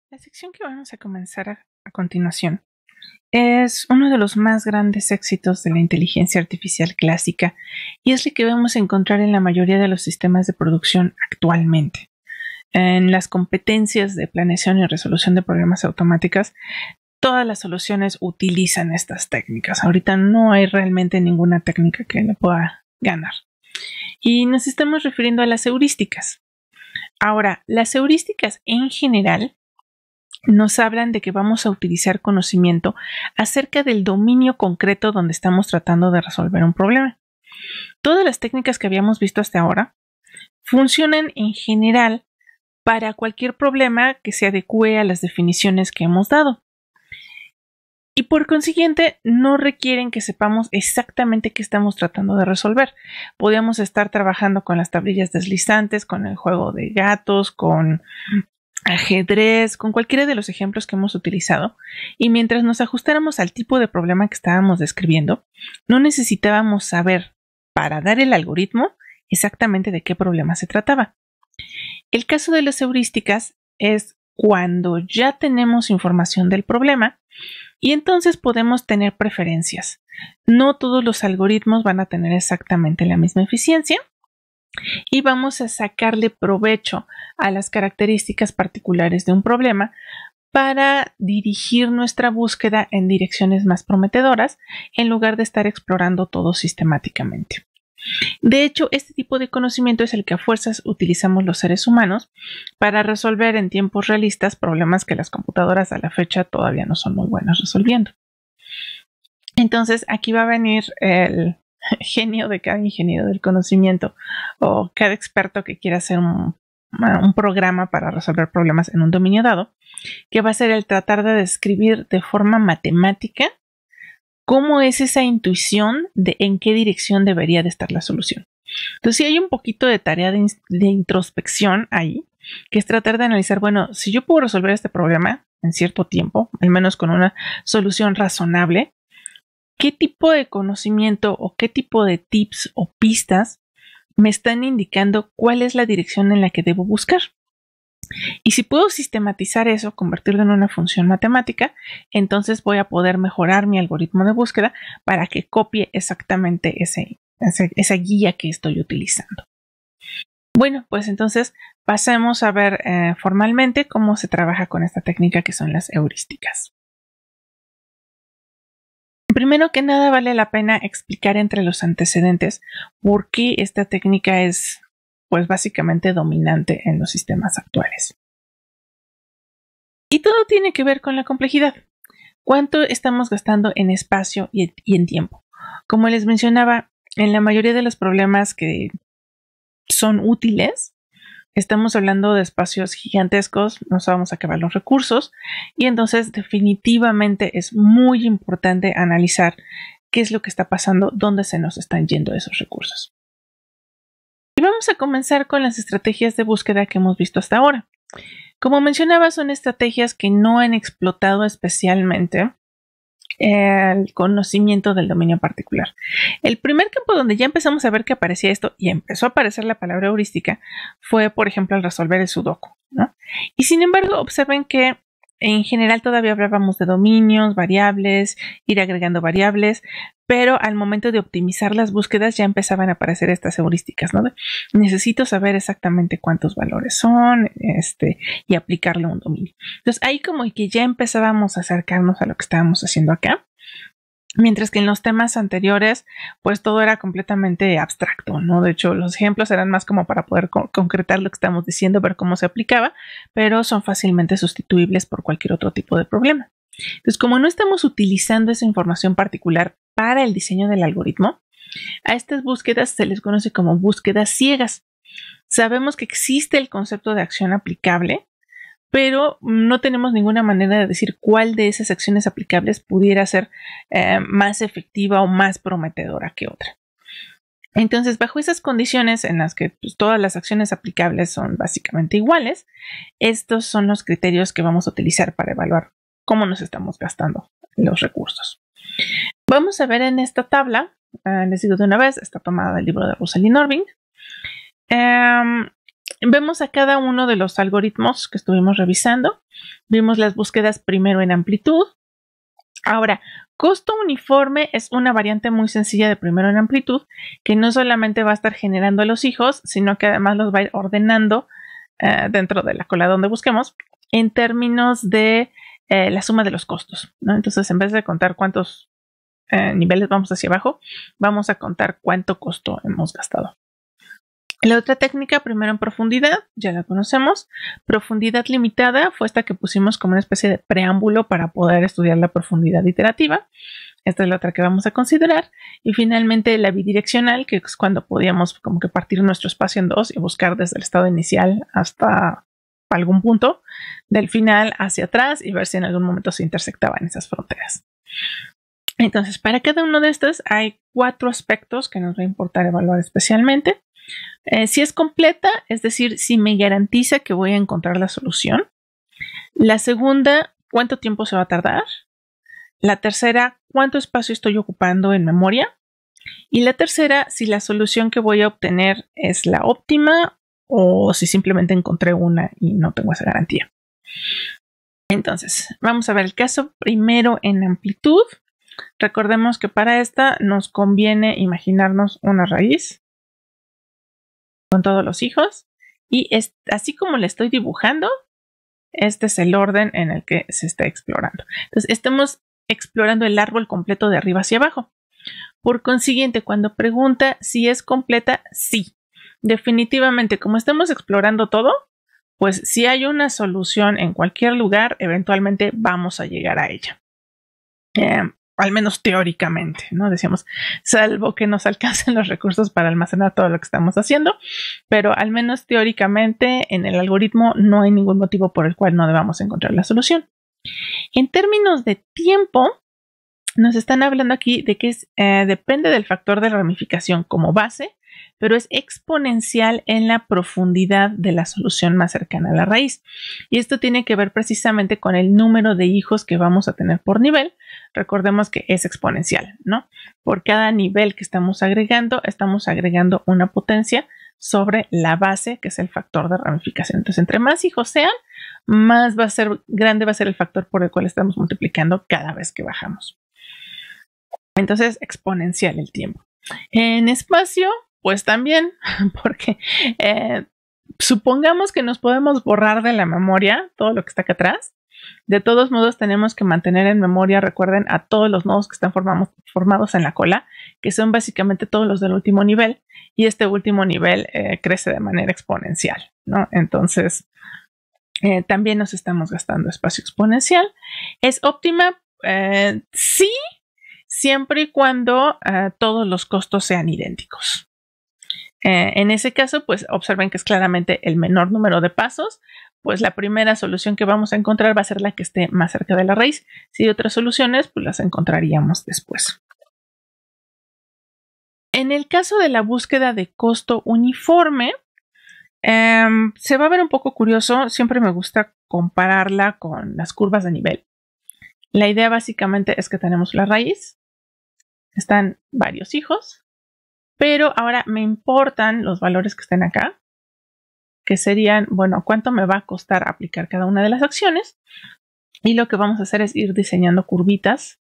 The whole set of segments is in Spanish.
La sección que vamos a comenzar a continuación es uno de los más grandes éxitos de la inteligencia artificial clásica y es lo que vamos a encontrar en la mayoría de los sistemas de producción actualmente. En las competencias de planeación y resolución de problemas automáticas, todas las soluciones utilizan estas técnicas. Ahorita no hay realmente ninguna técnica que le pueda ganar. Y nos estamos refiriendo a las heurísticas. Ahora, las heurísticas en general nos hablan de que vamos a utilizar conocimiento acerca del dominio concreto donde estamos tratando de resolver un problema. Todas las técnicas que habíamos visto hasta ahora funcionan en general para cualquier problema que se adecue a las definiciones que hemos dado. Y por consiguiente, no requieren que sepamos exactamente qué estamos tratando de resolver. Podríamos estar trabajando con las tablillas deslizantes, con el juego de gatos, con ajedrez, con cualquiera de los ejemplos que hemos utilizado, y mientras nos ajustáramos al tipo de problema que estábamos describiendo, no necesitábamos saber, para dar el algoritmo, exactamente de qué problema se trataba. El caso de las heurísticas es cuando ya tenemos información del problema y entonces podemos tener preferencias. No todos los algoritmos van a tener exactamente la misma eficiencia y vamos a sacarle provecho a las características particulares de un problema para dirigir nuestra búsqueda en direcciones más prometedoras en lugar de estar explorando todo sistemáticamente. De hecho, este tipo de conocimiento es el que a fuerzas utilizamos los seres humanos para resolver en tiempos realistas problemas que las computadoras a la fecha todavía no son muy buenas resolviendo. Entonces, aquí va a venir el genio de cada ingeniero del conocimiento o cada experto que quiera hacer un programa para resolver problemas en un dominio dado, que va a ser el tratar de describir de forma matemática cómo es esa intuición de en qué dirección debería de estar la solución. Entonces, sí hay un poquito de tarea de introspección ahí, que es tratar de analizar, bueno, si yo puedo resolver este problema en cierto tiempo, al menos con una solución razonable, ¿qué tipo de conocimiento o qué tipo de tips o pistas me están indicando cuál es la dirección en la que debo buscar? Y si puedo sistematizar eso, convertirlo en una función matemática, entonces voy a poder mejorar mi algoritmo de búsqueda para que copie exactamente esa guía que estoy utilizando. Bueno, pues entonces pasemos a ver formalmente cómo se trabaja con esta técnica que son las heurísticas. Primero que nada, vale la pena explicar entre los antecedentes por qué esta técnica es, pues, básicamente dominante en los sistemas actuales. Y todo tiene que ver con la complejidad. ¿Cuánto estamos gastando en espacio y en tiempo? Como les mencionaba, en la mayoría de los problemas que son útiles, estamos hablando de espacios gigantescos, nos vamos a acabar los recursos y entonces definitivamente es muy importante analizar qué es lo que está pasando, dónde se nos están yendo esos recursos. Y vamos a comenzar con las estrategias de búsqueda que hemos visto hasta ahora. Como mencionaba, son estrategias que no han explotado especialmente el conocimiento del dominio particular. El primer campo donde ya empezamos a ver que aparecía esto y empezó a aparecer la palabra heurística fue, por ejemplo, al resolver el sudoku, ¿no? Y sin embargo, observen que en general todavía hablábamos de dominios, variables, ir agregando variables, pero al momento de optimizar las búsquedas ya empezaban a aparecer estas heurísticas, ¿no? Necesito saber exactamente cuántos valores son, y aplicarle un dominio. Entonces ahí como que ya empezábamos a acercarnos a lo que estábamos haciendo acá. Mientras que en los temas anteriores, pues todo era completamente abstracto, ¿no? De hecho, los ejemplos eran más como para poder concretar lo que estamos diciendo, ver cómo se aplicaba, pero son fácilmente sustituibles por cualquier otro tipo de problema. Entonces, como no estamos utilizando esa información particular para el diseño del algoritmo, a estas búsquedas se les conoce como búsquedas ciegas. Sabemos que existe el concepto de acción aplicable, pero no tenemos ninguna manera de decir cuál de esas acciones aplicables pudiera ser más efectiva o más prometedora que otra. Entonces, bajo esas condiciones en las que pues, todas las acciones aplicables son básicamente iguales, estos son los criterios que vamos a utilizar para evaluar cómo nos estamos gastando los recursos. Vamos a ver en esta tabla, les digo de una vez, está tomada del libro de Rosalind Norvig. Vemos a cada uno de los algoritmos que estuvimos revisando Vimos las búsquedas primero en amplitud. Ahora, costo uniforme es una variante muy sencilla de primero en amplitud que no solamente va a estar generando a los hijos, sino que además los va a ir ordenando dentro de la cola donde busquemos en términos de la suma de los costos, ¿no? Entonces, en vez de contar cuántos niveles vamos hacia abajo, vamos a contar cuánto costo hemos gastado. La otra técnica, primero en profundidad, ya la conocemos. Profundidad limitada fue esta que pusimos como una especie de preámbulo para poder estudiar la profundidad iterativa. Esta es la otra que vamos a considerar. Y finalmente la bidireccional, que es cuando podíamos como que partir nuestro espacio en dos y buscar desde el estado inicial hasta algún punto del final hacia atrás y ver si en algún momento se intersectaban esas fronteras. Entonces, para cada uno de estos hay 4 aspectos que nos va a importar evaluar especialmente. Si es completa, es decir, si me garantiza que voy a encontrar la solución. La segunda, ¿cuánto tiempo se va a tardar? La tercera, ¿cuánto espacio estoy ocupando en memoria? Y la tercera, si la solución que voy a obtener es la óptima o si simplemente encontré una y no tengo esa garantía. Entonces, vamos a ver el caso primero en amplitud. Recordemos que para esta nos conviene imaginarnos una raíz con todos los hijos y así como le estoy dibujando, este es el orden en el que se está explorando. Entonces, estamos explorando el árbol completo de arriba hacia abajo. Por consiguiente, cuando pregunta si es completa, sí. Definitivamente, como estamos explorando todo, pues si hay una solución en cualquier lugar, eventualmente vamos a llegar a ella. Al menos teóricamente, ¿no? Decíamos, salvo que nos alcancen los recursos para almacenar todo lo que estamos haciendo, pero al menos teóricamente en el algoritmo no hay ningún motivo por el cual no debamos encontrar la solución. En términos de tiempo, nos están hablando aquí de que depende del factor de ramificación como base, pero es exponencial en la profundidad de la solución más cercana a la raíz. Y esto tiene que ver precisamente con el número de hijos que vamos a tener por nivel. Recordemos que es exponencial, ¿no? Por cada nivel que estamos agregando una potencia sobre la base, que es el factor de ramificación. Entonces, entre más hijos sean, más grande va a ser el factor por el cual estamos multiplicando cada vez que bajamos. Entonces, exponencial el tiempo. En espacio, pues también, porque supongamos que nos podemos borrar de la memoria todo lo que está acá atrás. De todos modos, tenemos que mantener en memoria, recuerden, a todos los nodos que están formados en la cola, que son básicamente todos los del último nivel, y este último nivel crece de manera exponencial, ¿no? Entonces, también nos estamos gastando espacio exponencial. ¿Es óptima? Sí, siempre y cuando todos los costos sean idénticos. En ese caso, pues observen que es claramente el menor número de pasos, pues la primera solución que vamos a encontrar va a ser la que esté más cerca de la raíz. Si hay otras soluciones, pues las encontraríamos después. En el caso de la búsqueda de costo uniforme, se va a ver un poco curioso. Siempre me gusta compararla con las curvas de nivel. La idea básicamente es que tenemos la raíz, están varios hijos, pero ahora me importan los valores que estén acá, que serían, bueno, cuánto me va a costar aplicar cada una de las acciones. Y lo que vamos a hacer es ir diseñando curvitas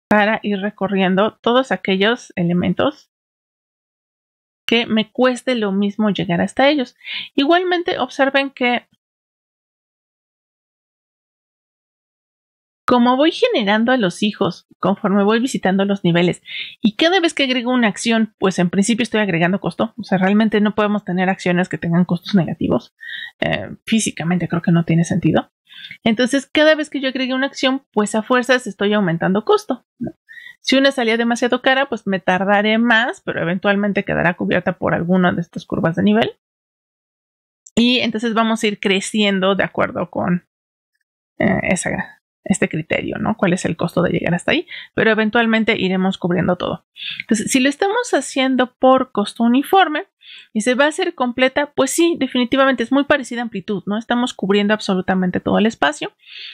para ir recorriendo todos aquellos elementos que me cueste lo mismo llegar hasta ellos. Igualmente, observen que como voy generando a los hijos conforme voy visitando los niveles y cada vez que agrego una acción, pues en principio estoy agregando costo. O sea, realmente no podemos tener acciones que tengan costos negativos. Físicamente creo que no tiene sentido. Entonces, cada vez que yo agregue una acción, pues a fuerzas estoy aumentando costo, ¿no? Si una salía demasiado cara, pues me tardaré más, pero eventualmente quedará cubierta por alguna de estas curvas de nivel. Y entonces vamos a ir creciendo de acuerdo con este criterio, ¿no? ¿Cuál es el costo de llegar hasta ahí? Pero eventualmente iremos cubriendo todo. Entonces, si lo estamos haciendo por costo uniforme y se va a hacer completa, pues sí, definitivamente es muy parecida a amplitud, ¿no? Estamos cubriendo absolutamente todo el espacio.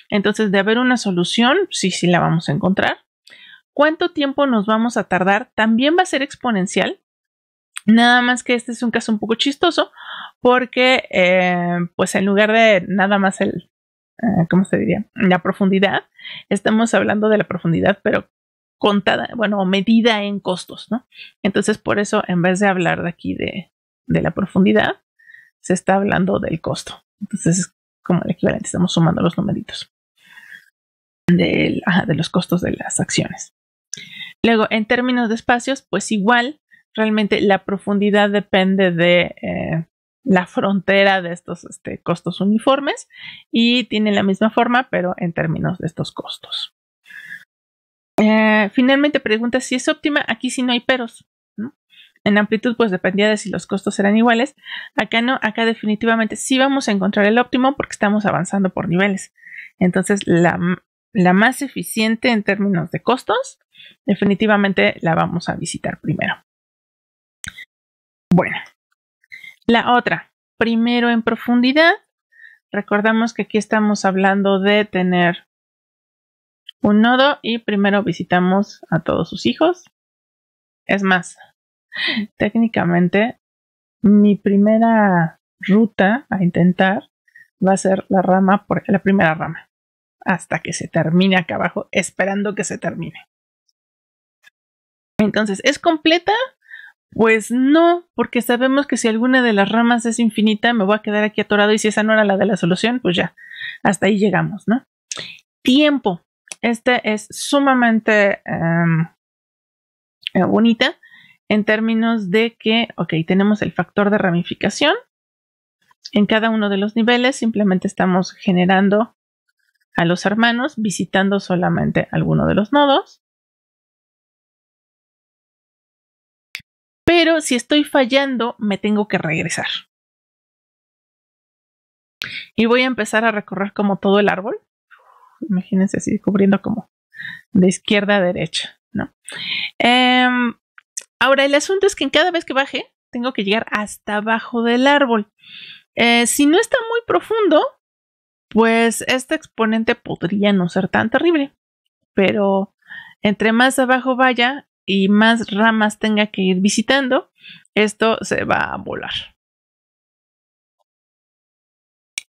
Entonces, de haber una solución, sí la vamos a encontrar. ¿Cuánto tiempo nos vamos a tardar? También va a ser exponencial. Nada más que este es un caso un poco chistoso porque pues en lugar de nada más ¿cómo se diría? La profundidad, estamos hablando de la profundidad, pero contada, bueno, medida en costos, ¿no? Entonces, por eso, en vez de hablar de aquí de la profundidad, se está hablando del costo. Entonces, es como el equivalente, estamos sumando los numeritos de los costos de las acciones. Luego, en términos de espacios, pues igual, realmente la profundidad depende de la frontera de estos costos uniformes y tiene la misma forma, pero en términos de estos costos. Finalmente pregunta si es óptima. Aquí sí no hay peros, ¿no? En amplitud pues dependía de si los costos eran iguales. Acá no, acá definitivamente sí vamos a encontrar el óptimo porque estamos avanzando por niveles. Entonces la más eficiente en términos de costos definitivamente la vamos a visitar primero. Bueno, la otra, primero en profundidad. Recordamos que aquí estamos hablando de tener un nodo y primero visitamos a todos sus hijos. Es más, técnicamente mi primera ruta a intentar va a ser la primera rama hasta que se termine acá abajo, esperando que se termine. Entonces, ¿es completa? Pues no, porque sabemos que si alguna de las ramas es infinita, me voy a quedar aquí atorado y si esa no era la de la solución, pues ya, hasta ahí llegamos, ¿no? Tiempo. Este es sumamente bonita en términos de que, ok, tenemos el factor de ramificación. En cada uno de los niveles simplemente estamos generando a los hermanos, visitando solamente alguno de los nodos. Pero si estoy fallando, me tengo que regresar. Y voy a empezar a recorrer como todo el árbol. Imagínense así, cubriendo como de izquierda a derecha, ¿no? Ahora, el asunto es que en cada vez que baje, tengo que llegar hasta abajo del árbol. Si no está muy profundo, pues este exponente podría no ser tan terrible. Pero entre más abajo vaya y más ramas tenga que ir visitando, esto se va a volar.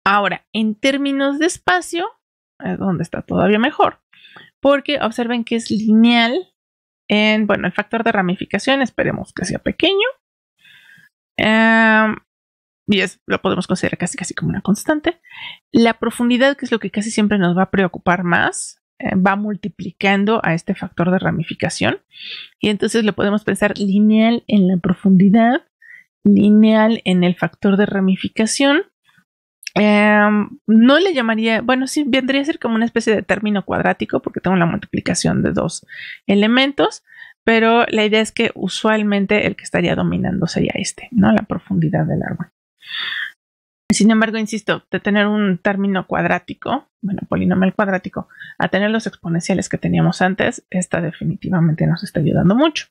Ahora, en términos de espacio, es donde está todavía mejor, porque observen que es lineal en, bueno, el factor de ramificación, esperemos que sea pequeño. Y lo podemos considerar casi como una constante. La profundidad, que es lo que casi siempre nos va a preocupar más, va multiplicando a este factor de ramificación. Y entonces lo podemos pensar lineal en la profundidad, lineal en el factor de ramificación. No le llamaría, bueno, sí, vendría a ser como una especie de término cuadrático porque tengo la multiplicación de dos elementos, pero la idea es que usualmente el que estaría dominando sería ¿no? La profundidad del árbol. Sin embargo, insisto, de tener un término cuadrático, bueno, polinomial cuadrático, a tener los exponenciales que teníamos antes, esta definitivamente nos está ayudando mucho.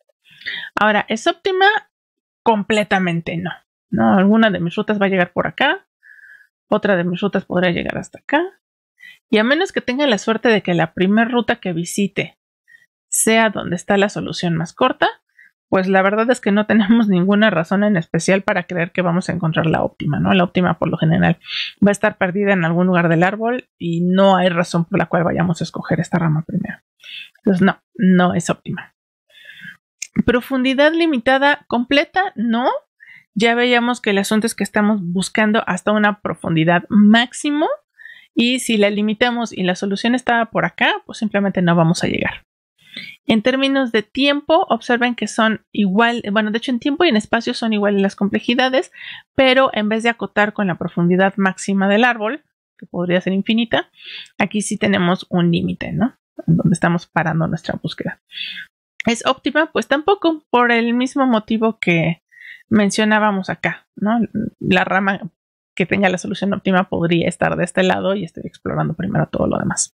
Ahora, ¿es óptima? Completamente no. ¿No? Alguna de mis rutas va a llegar por acá, otra de mis rutas podría llegar hasta acá, y a menos que tenga la suerte de que la primera ruta que visite sea donde está la solución más corta, pues la verdad es que no tenemos ninguna razón en especial para creer que vamos a encontrar la óptima, ¿no? La óptima por lo general va a estar perdida en algún lugar del árbol y no hay razón por la cual vayamos a escoger esta rama primero. Entonces no es óptima. Profundidad limitada completa, no. Ya veíamos que el asunto es que estamos buscando hasta una profundidad máximo y si la limitamos y la solución está por acá, pues simplemente no vamos a llegar. En términos de tiempo, observen que son igual, bueno, de hecho en tiempo y en espacio son iguales las complejidades, pero en vez de acotar con la profundidad máxima del árbol, que podría ser infinita, aquí sí tenemos un límite, ¿no? En donde estamos parando nuestra búsqueda. ¿Es óptima? Pues tampoco, por el mismo motivo que mencionábamos acá, ¿no? La rama que tenga la solución óptima podría estar de este lado y estoy explorando primero todo lo demás.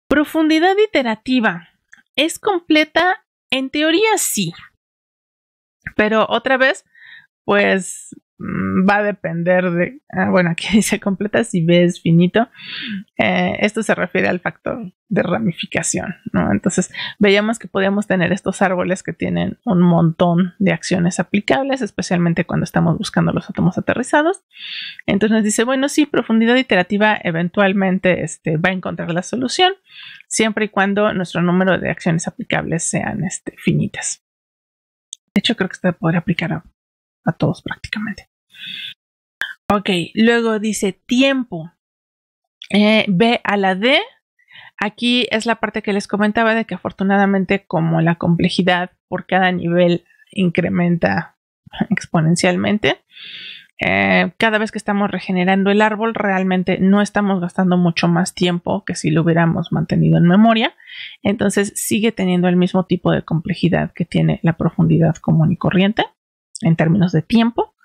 Profundidad iterativa. ¿Es completa? En teoría sí. Pero otra vez, pues va a depender de, bueno, aquí dice completa si B es finito. Esto se refiere al factor de ramificación, ¿no? Entonces veíamos que podíamos tener estos árboles que tienen un montón de acciones aplicables, especialmente cuando estamos buscando los átomos aterrizados. Entonces nos dice, bueno, sí, profundidad iterativa eventualmente va a encontrar la solución, siempre y cuando nuestro número de acciones aplicables sean finitas. De hecho, creo que esto podría aplicar a todos prácticamente. Ok, luego dice tiempo. B a la D. Aquí es la parte que les comentaba de que afortunadamente como la complejidad por cada nivel incrementa exponencialmente, cada vez que estamos regenerando el árbol realmente no estamos gastando mucho más tiempo que si lo hubiéramos mantenido en memoria. Entonces sigue teniendo el mismo tipo de complejidad que tiene la profundidad común y corriente en términos de tiempo,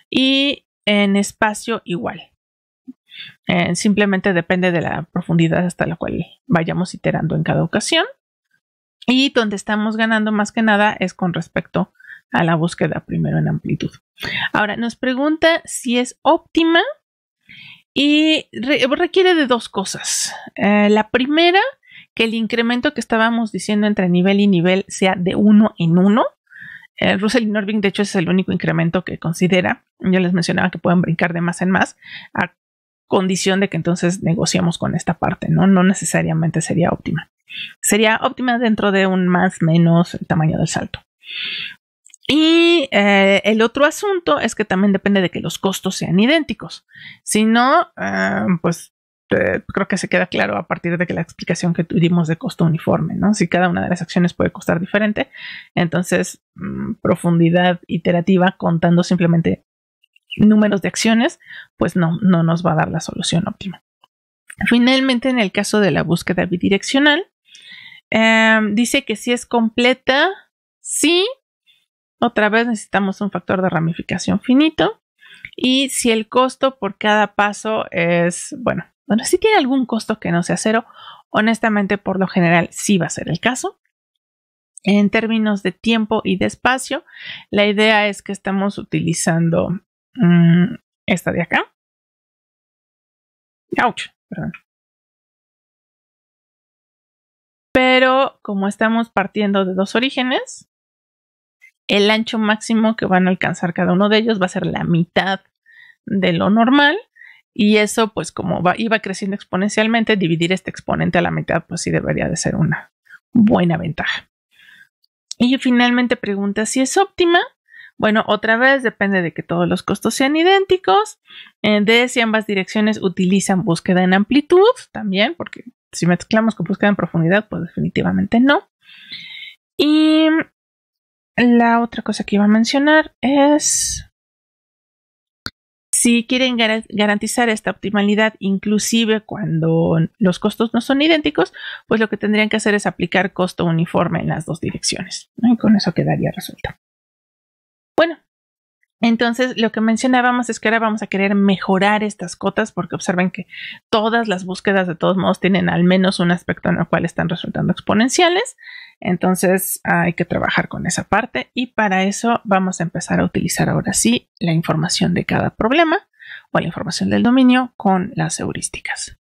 y en espacio igual. Simplemente depende de la profundidad hasta la cual vayamos iterando en cada ocasión, y donde estamos ganando más que nada es con respecto a la búsqueda primero en amplitud. Ahora nos pregunta si es óptima y requiere de dos cosas. La primera, que el incremento que estábamos diciendo entre nivel y nivel sea de 1 en 1. Russell y Norvig de hecho es el único incremento que considera. Yo les mencionaba que pueden brincar de más en más a condición de que entonces negociamos con esta parte, ¿no? No necesariamente sería óptima. Sería óptima dentro de un más menos el tamaño del salto. Y el otro asunto es que también depende de que los costos sean idénticos. Si no, pues creo que se queda claro a partir de que la explicación que tuvimos de costo uniforme, ¿no? Si cada una de las acciones puede costar diferente, entonces profundidad iterativa contando simplemente números de acciones, pues no nos va a dar la solución óptima. Finalmente, en el caso de la búsqueda bidireccional, dice que si es completa, sí. Otra vez necesitamos un factor de ramificación finito. Y si el costo por cada paso es, bueno, si tiene algún costo que no sea cero, honestamente por lo general sí va a ser el caso. En términos de tiempo y de espacio, la idea es que estamos utilizando esta de acá. ¡Auch! Perdón. Pero como estamos partiendo de dos orígenes, el ancho máximo que van a alcanzar cada uno de ellos va a ser la mitad de lo normal, y eso pues como iba creciendo exponencialmente, dividir este exponente a la mitad pues sí debería de ser una buena ventaja. Y finalmente pregunta si es óptima. Bueno, otra vez depende de que todos los costos sean idénticos, de si ambas direcciones utilizan búsqueda en amplitud también, porque si mezclamos con búsqueda en profundidad pues definitivamente no. Y la otra cosa que iba a mencionar es si quieren garantizar esta optimalidad inclusive cuando los costos no son idénticos, pues lo que tendrían que hacer es aplicar costo uniforme en las dos direcciones, ¿no? Y con eso quedaría resuelto. Bueno, entonces lo que mencionábamos es que ahora vamos a querer mejorar estas cotas porque observen que todas las búsquedas de todos modos tienen al menos un aspecto en el cual están resultando exponenciales. Entonces hay que trabajar con esa parte y para eso vamos a empezar a utilizar ahora sí la información de cada problema o la información del dominio con las heurísticas.